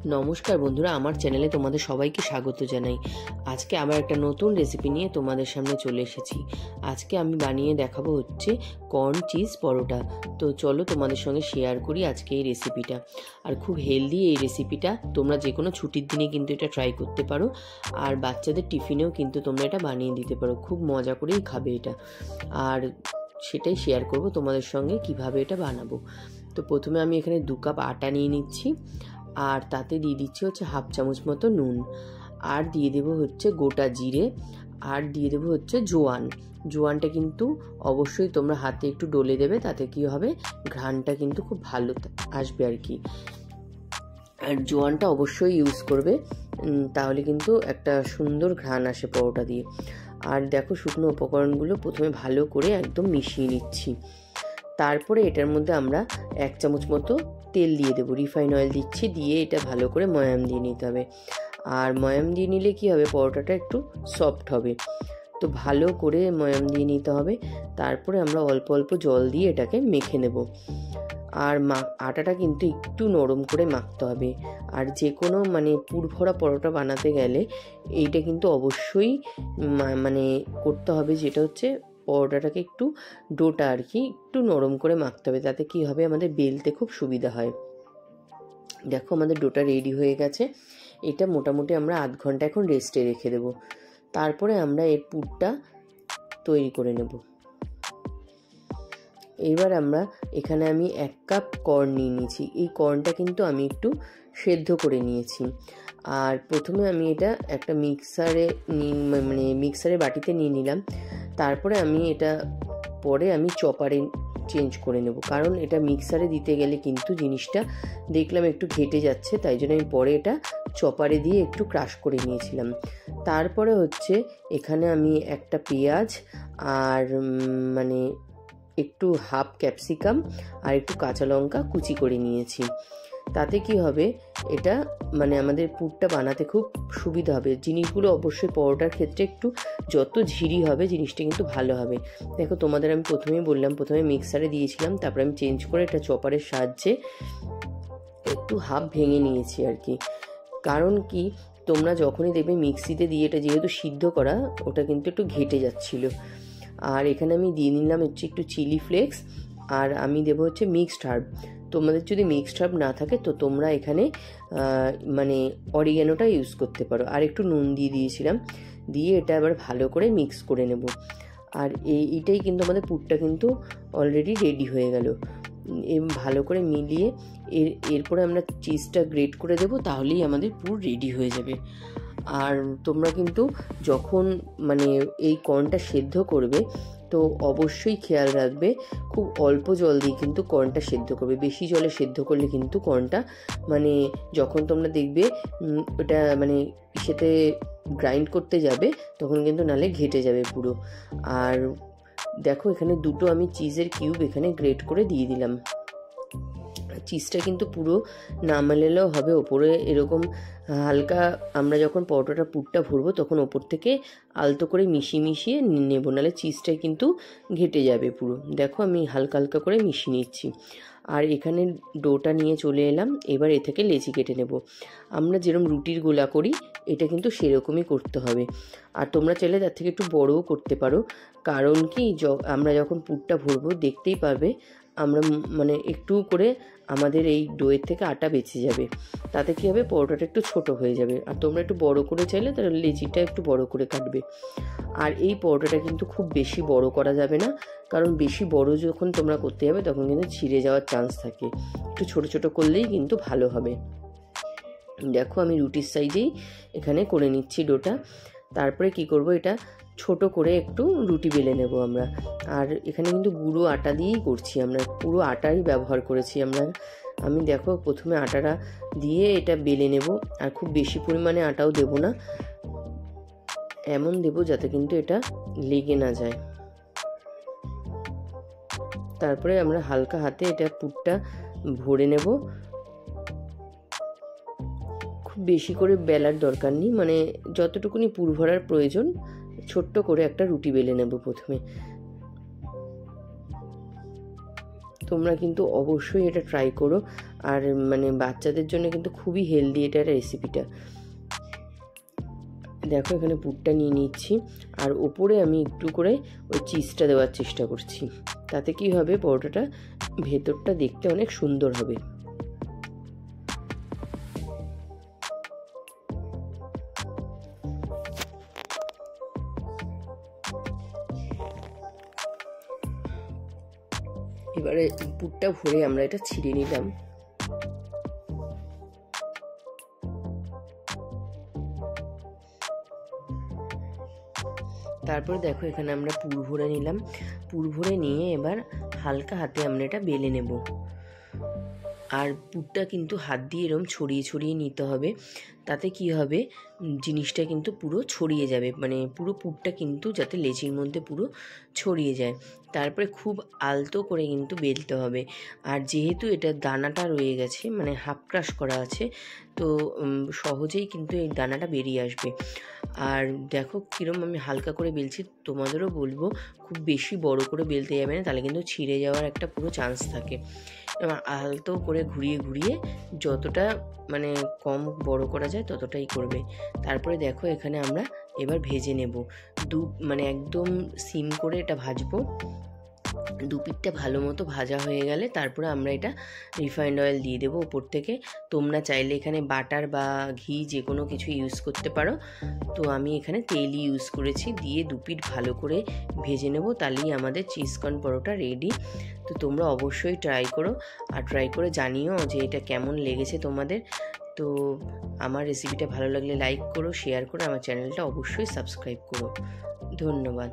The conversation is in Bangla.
নমস্কার বন্ধুরা, আমার চ্যানেলে তোমাদের সবাইকে স্বাগত জানাই। আজকে আবার একটা নতুন রেসিপি নিয়ে তোমাদের সামনে চলে এসেছি। আজকে আমি বানিয়ে দেখাবো হচ্ছে কর্ন চিজ পরোটা। তো চলো তোমাদের সঙ্গে শেয়ার করি আজকে এই রেসিপিটা। আর খুব হেলদি এই রেসিপিটা, তোমরা যে কোনো ছুটির দিনে কিন্তু এটা ট্রাই করতে পারো। আর বাচ্চাদের টিফিনেও কিন্তু তোমরা এটা বানিয়ে দিতে পারো, খুব মজা করেই খাবে এটা। আর সেটাই শেয়ার করব তোমাদের সঙ্গে কিভাবে এটা বানাবো। তো প্রথমে আমি এখানে 2 কাপ আটা নিয়ে নিচ্ছি, আর তাতে দিয়ে দিচ্ছি হচ্ছে 1/2 চামচ মতো নুন, আর দিয়ে দেবো হচ্ছে গোটা জিরে, আর দিয়ে দেবো হচ্ছে জোয়ানটা কিন্তু অবশ্যই তোমরা হাতে একটু ডলে দেবে, তাতে কি হবে ঘ্রাণটা কিন্তু খুব ভালো আসবে আর কি। আর জোয়ানটা অবশ্যই ইউজ করবে, তাহলে কিন্তু একটা সুন্দর ঘ্রাণ আসে পরোটা দিয়ে। আর দেখো, শুকনো উপকরণগুলো প্রথমে ভালো করে একদম মিশিয়ে নিচ্ছি। তারপরে এটার মধ্যে আমরা 1 চামচ মতো তেল দিয়ে দেবো, রিফাইন অয়েল দিচ্ছি, দিয়ে এটা ভালো করে ময়াম দিয়ে নিতে হবে। আর ময়াম দিয়ে নিলে কি হবে, পরোটাটা একটু সফট হবে। তো ভালো করে ময়াম দিয়ে নিতে হবে। তারপরে আমরা অল্প অল্প জল দিয়ে এটাকে মেখে নেব। আর আটাটা কিন্তু একটু নরম করে মাখতে হবে। আর যে কোনো পুরভরা পরোটা বানাতে গেলে এইটা কিন্তু অবশ্যই করতে হবে, যেটা হচ্ছে পরোটাটাকে একটু ডোটা আর কি একটু নরম করে মাখতে হবে, তাতে কি হবে আমাদের বেলতে খুব সুবিধা হয়। দেখো, আমাদের ডোটা রেডি হয়ে গেছে। এটা মোটামুটি আমরা আধ ঘন্টা এখন রেস্টে রেখে দেব। তারপরে আমরা এর পুরটা তৈরি করে নেব। এবার এখানে আমি 1 কাপ কর্ন নিয়ে নিয়েছি। এই কর্নটা কিন্তু আমি একটু সেদ্ধ করে নিয়েছি। আর প্রথমে আমি এটা একটা মিক্সারে বাটিতে নিয়ে নিলাম। তারপরে আমি এটা পরে চপারে চেঞ্জ করে নেব, কারণ এটা মিক্সারে দিতে গেলে কিন্তু জিনিসটা দেখলাম একটু ঘেটে যাচ্ছে, তাই জন্য আমি পরে এটা চপারে দিয়ে একটু ক্রাশ করে নিয়েছিলাম। তারপরে হচ্ছে এখানে আমি একটা পেঁয়াজ আর একটু হাফ ক্যাপসিকাম আর একটু কাঁচা লঙ্কা কুচি করে নিয়েছি। তাতে কি হবে, এটা আমাদের পুরটা বানাতে খুব সুবিধা হবে। জিনিসগুলো অবশ্যই পরোটার ক্ষেত্রে একটু যত ঝিরি হবে জিনিসটা কিন্তু ভালো হবে। দেখো, তোমাদের আমি প্রথমেই বললাম, প্রথমে মিক্সারে দিয়েছিলাম, তারপরে আমি চেঞ্জ করে এটা চপারের সাহায্যে একটু হাফ ভেঙে নিয়েছি আর কি। কারণ কি, তোমরা যখনই দেখবে মিক্সিতে দিয়ে এটা যেহেতু সিদ্ধ করা, ওটা কিন্তু একটু ঘেটে যাচ্ছিল। আর এখানে আমি দিয়ে নিলাম হচ্ছে একটু চিলি ফ্লেক্স, আর আমি দেবো হচ্ছে মিক্সড হার্ব। তোমাদের যদি মিক্সড হার্ব না থাকে তো তোমরা এখানে অরিগ্যানোটা ইউজ করতে পারো। আর একটু নুন দিয়ে দিয়েছিলাম, দিয়ে এটা আবার ভালো করে মিক্স করে নেব। আর এইটাই কিন্তু আমাদের পুরটা কিন্তু অলরেডি রেডি হয়ে গেল। ভালো করে মিলিয়ে এরপরে আমরা চিজটা গ্রেট করে দেবো, তাহলেই আমাদের পুর রেডি হয়ে যাবে। আর তোমরা কিন্তু যখন এই কর্নটা সেদ্ধ করবে তো অবশ্যই খেয়াল রাখবে, খুব অল্প জল দিয়ে কিন্তু কর্নটা সেদ্ধ করবে। বেশি জলে সেদ্ধ করলে কিন্তু কর্নটা যখন তোমরা দেখবে ওটা সেতে গ্রাইন্ড করতে যাবে, তখন কিন্তু নালে ঘেটে যাবে পুরো। আর দেখো, এখানে 2টো আমি চিজের কিউব এখানে গ্রেট করে দিয়ে দিলাম। চিজটা কিন্তু পুরো না মেলালেও হবে, ওপরে এরকম হালকা আমরা যখন পরোটাটা পুরটা ভরবো তখন ওপর থেকে আলতো করে মিশিয়ে নেবো, নাহলে চিজটা কিন্তু ঘেটে যাবে পুরো। দেখো, আমি হালকা হালকা করে মিশিয়ে নিচ্ছি। আর এখানে ডোটা নিয়ে চলে এলাম। এবার এ থেকে লেচি কেটে নেব। আমরা যেরকম রুটির গোলা করি, এটা কিন্তু সেরকমই করতে হবে। আর তোমরা চাইলে তার থেকে একটু বড়ও করতে পারো, কারণ কি আমরা যখন পুরটা ভরবো দেখতেই পারবে আমরা একটু করে আমাদের এই ডোয়ের থেকে আটা বেঁচে যাবে। তাতে কি হবে, পরোটাটা একটু ছোট হয়ে যাবে। আর তোমরা একটু বড় করে চাইলে তাহলে লেচিটা একটু বড় করে কাটবে। আর এই পরোটাটা কিন্তু খুব বেশি বড় করা যাবে না, কারণ বেশি বড় যখন তোমরা করতে যাবে তখন কিন্তু ছিঁড়ে যাওয়ার চান্স থাকে। একটু ছোট ছোট করলেই কিন্তু ভালো হবে। দেখো, আমি রুটির সাইজেই এখানে করে নিচ্ছি ডোটা। তারপরে কি করব, এটা ছোট করে একটু রুটি বেলে নেব আমরা। আর এখানে কিন্তু গুঁড়ো আটা দিয়েই করছি, আমরা পুরো আটাই ব্যবহার করেছি আমি দেখো, প্রথমে আটাটা দিয়ে এটা বেলে নেব। আর খুব বেশি পরিমাণে আটাও দেব না, এমন দেব যাতে কিন্তু এটা লেগে না যায়। তারপরে আমরা হালকা হাতে এটা পুরটা ভরে নেব। খুব বেশি করে বেলার দরকার নেই, যতটুকুনি পুর ভরার প্রয়োজন ছোট্ট করে একটা রুটি বেলে নেব প্রথমে। তোমরা কিন্তু অবশ্যই এটা ট্রাই করো। আর মানে বাচ্চাদের জন্য কিন্তু খুবই হেলদি এটা রেসিপিটা। দেখো এখানে পুরটা নিয়ে নিচ্ছি, আর ওপরে আমি একটু করে ওই চিজটা দেওয়ার চেষ্টা করছি। তাতে কি হবে, পরোটাটা ভেতরটা দেখতে অনেক সুন্দর হবে। এবারে পুরটা ভরে আমরা এটা ছিঁড়ে নিলাম। তারপরে দেখো এখানে আমরা পুর ভরে নিলাম। পুর ভরে নিয়ে এবার হালকা হাতে আমরা এটা বেলে নেব। আর পুরটা কিন্তু হাত দিয়ে এরকম ছড়িয়ে ছড়িয়ে নিতে হবে। তাতে কি হবে, জিনিসটা কিন্তু পুরো ছড়িয়ে যাবে, মানে পুরো পুরটা কিন্তু যাতে লেচির মধ্যে পুরো ছড়িয়ে যায়। তারপরে খুব আলতো করে কিন্তু বেলতে হবে। আর যেহেতু এটা দানাটা রয়ে গেছে, মানে হাফ ক্রাশ করা আছে, তো সহজেই কিন্তু এই দানাটা বেরিয়ে আসবে। আর দেখো কীরকম আমি হালকা করে বেলছি, তোমাদেরও বলবো খুব বেশি বড় করে বেলতে যাবে না, তাহলে কিন্তু ছিঁড়ে যাওয়ার একটা পুরো চান্স থাকে। এবার আলতো করে ঘুরিয়ে ঘুরিয়ে যতটা মানে কম বড় করা যায় ততটাই করবে। তারপরে দেখো এখানে আমরা এবার ভেজে নেব। মানে একদম সিম করে এটা ভাজবো। দু পিঠটা ভালো মতো ভাজা হয়ে গেলে তারপরে আমরা এটা রিফাইন্ড অয়েল দিয়ে দেবো উপর থেকে। তোমরা চাইলে এখানে বাটার বা ঘি যে কোনো কিছু ইউজ করতে পারো, তো আমি এখানে তেলই ইউজ করেছি। দিয়ে দু পিঠ ভালো করে ভেজে নেব, তাহলেই আমাদের চিজকর্ন পরোটা রেডি। তো তোমরা অবশ্যই ট্রাই করো, আর ট্রাই করে জানিও যে এটা কেমন লেগেছে তোমাদের। তো আমার রেসিপিটা ভালো লাগলে লাইক করো, শেয়ার করো, আমার চ্যানেলটা অবশ্যই সাবস্ক্রাইব করো। ধন্যবাদ।